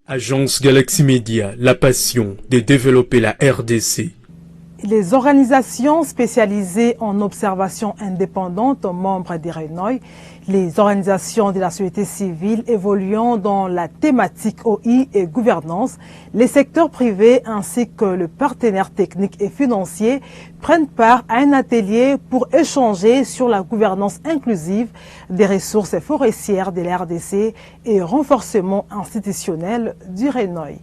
Agence Galaxy Media, la passion de développer la RDC. Les organisations spécialisées en observation indépendante, membres des Rénoy, les organisations de la société civile évoluant dans la thématique OI et gouvernance, les secteurs privés ainsi que le partenaire technique et financier prennent part à un atelier pour échanger sur la gouvernance inclusive des ressources forestières de la RDC et renforcement institutionnel du Rénoy.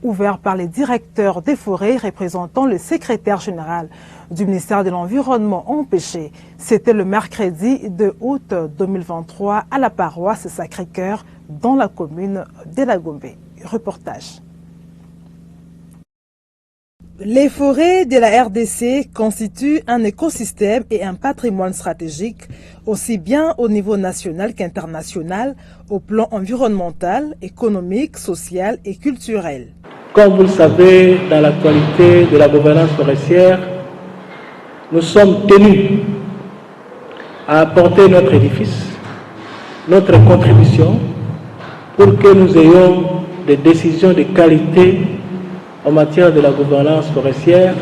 Ouvert par les directeurs des forêts représentant le secrétaire général du ministère de l'Environnement empêché. C'était le mercredi 2 août 2023 à la paroisse Sacré-Cœur dans la commune de La Gombe. Reportage. Les forêts de la RDC constituent un écosystème et un patrimoine stratégique, aussi bien au niveau national qu'international, au plan environnemental, économique, social et culturel. Comme vous le savez, dans l'actualité de la gouvernance forestière, nous sommes tenus à apporter notre édifice, notre contribution, pour que nous ayons des décisions de qualité en matière de la gouvernance forestière,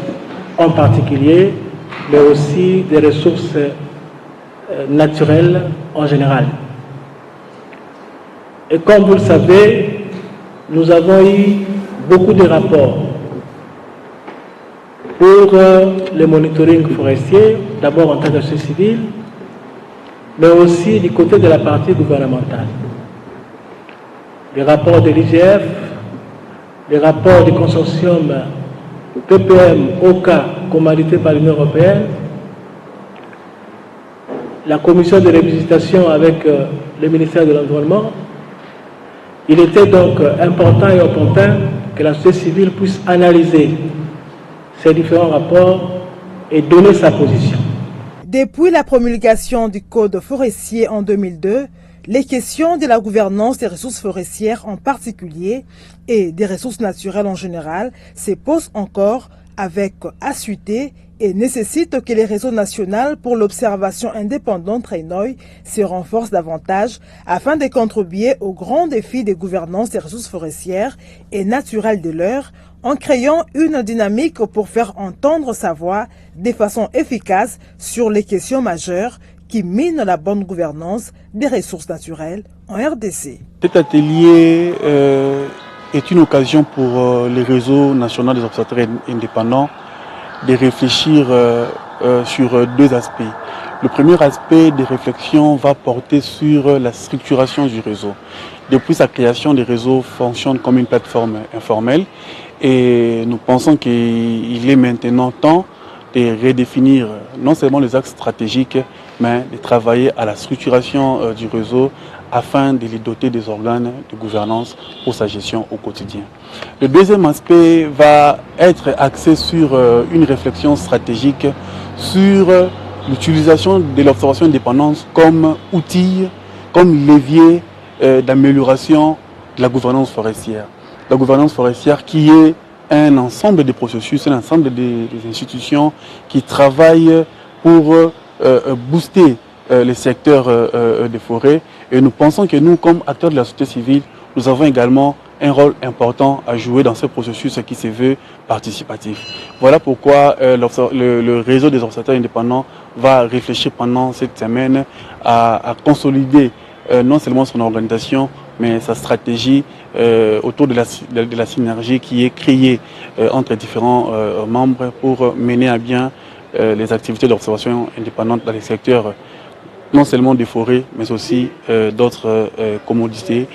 en particulier, mais aussi des ressources naturelles en général. Et comme vous le savez, nous avons eu beaucoup de rapports pour le monitoring forestier, d'abord en tant que société civile, mais aussi du côté de la partie gouvernementale. Les rapports de l'IGF, les rapports du consortium PPM-OCA commandité par l'Union européenne, la commission de revisitation avec le ministère de l'Environnement. Il était donc important et opportun que la société civile puisse analyser ces différents rapports et donner sa position. Depuis la promulgation du Code forestier en 2002, les questions de la gouvernance des ressources forestières en particulier et des ressources naturelles en général se posent encore avec acuité et nécessitent que les réseaux nationaux pour l'observation indépendante Rénoy se renforcent davantage afin de contribuer aux grands défis de gouvernance des ressources forestières et naturelles de l'heure en créant une dynamique pour faire entendre sa voix de façon efficace sur les questions majeures qui minent la bonne gouvernance des ressources naturelles en RDC. Cet atelier est une occasion pour les réseaux nationaux des observateurs indépendants de réfléchir sur deux aspects. Le premier aspect de réflexion va porter sur la structuration du réseau. Depuis sa création, le réseau fonctionne comme une plateforme informelle et nous pensons qu'il est maintenant temps de redéfinir non seulement les axes stratégiques, mais de travailler à la structuration du réseau afin de les doter des organes de gouvernance pour sa gestion au quotidien. Le deuxième aspect va être axé sur une réflexion stratégique sur l'utilisation de l'observation indépendante comme outil, comme levier d'amélioration de la gouvernance forestière. La gouvernance forestière qui est un ensemble de processus, un ensemble des institutions qui travaillent pour booster les secteurs des forêts. Et nous pensons que nous, comme acteurs de la société civile, nous avons également un rôle important à jouer dans ce processus qui se veut participatif. Voilà pourquoi le réseau des observateurs indépendants va réfléchir pendant cette semaine à consolider non seulement son organisation, mais sa stratégie autour de la synergie qui est créée entre différents membres pour mener à bien les activités d'observation indépendante dans les secteurs non seulement des forêts, mais aussi d'autres commodités,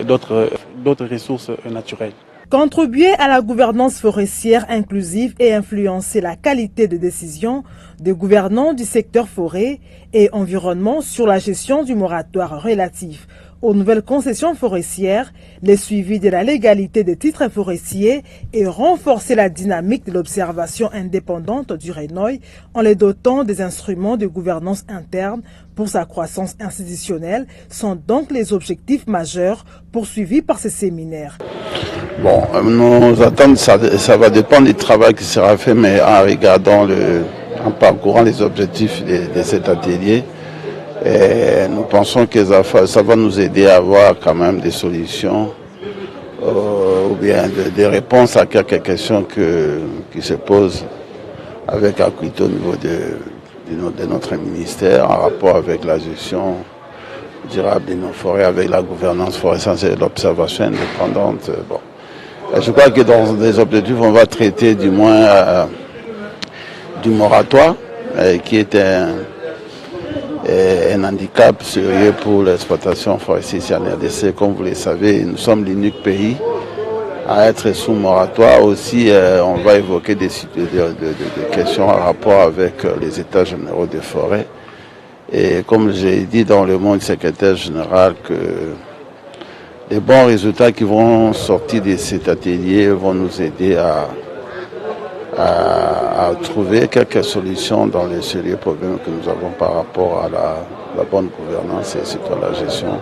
d'autres ressources naturelles. Contribuer à la gouvernance forestière inclusive et influencer la qualité de décision des gouvernants du secteur forêt et environnement sur la gestion du moratoire relatif aux nouvelles concessions forestières, les suivis de la légalité des titres forestiers et renforcer la dynamique de l'observation indépendante du Rénoy en les dotant des instruments de gouvernance interne pour sa croissance institutionnelle sont donc les objectifs majeurs poursuivis par ces séminaires. Bon, nos attentes, ça va dépendre du travail qui sera fait, mais en regardant, en parcourant les objectifs de cet atelier, et nous pensons que ça va nous aider à avoir quand même des solutions bien des réponses à quelques questions qui se posent avec acuité au niveau de notre ministère en rapport avec la gestion durable de nos forêts, avec la gouvernance forestière et l'observation indépendante. Bon. Je crois que dans des objectifs, on va traiter du moins du moratoire, qui est un handicap sérieux pour l'exploitation forestière ici en RDC. Comme vous le savez, nous sommes l'unique pays à être sous moratoire. Aussi, on va évoquer des questions en rapport avec les états généraux des forêts. Et comme j'ai dit dans le mot du secrétaire général, que les bons résultats qui vont sortir de cet atelier vont nous aider à trouver quelques solutions dans les sérieux problèmes que nous avons par rapport à la bonne gouvernance et surtout à la gestion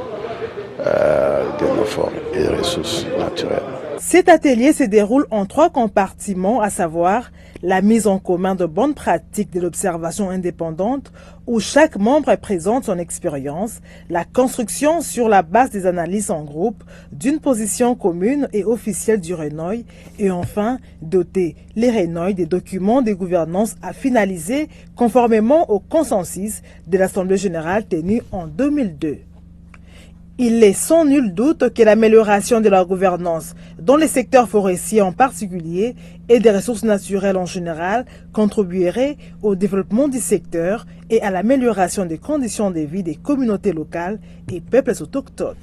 de nos forêts et des ressources naturelles. Cet atelier se déroule en 3 compartiments, à savoir la mise en commun de bonnes pratiques de l'observation indépendante, où chaque membre présente son expérience, la construction sur la base des analyses en groupe d'une position commune et officielle du RENOY, et enfin doter les RENOY des documents de gouvernance à finaliser conformément au consensus de l'Assemblée générale tenue en 2002. Il est sans nul doute que l'amélioration de la gouvernance dans les secteurs forestiers en particulier et des ressources naturelles en général contribuerait au développement du secteur et à l'amélioration des conditions de vie des communautés locales et peuples autochtones.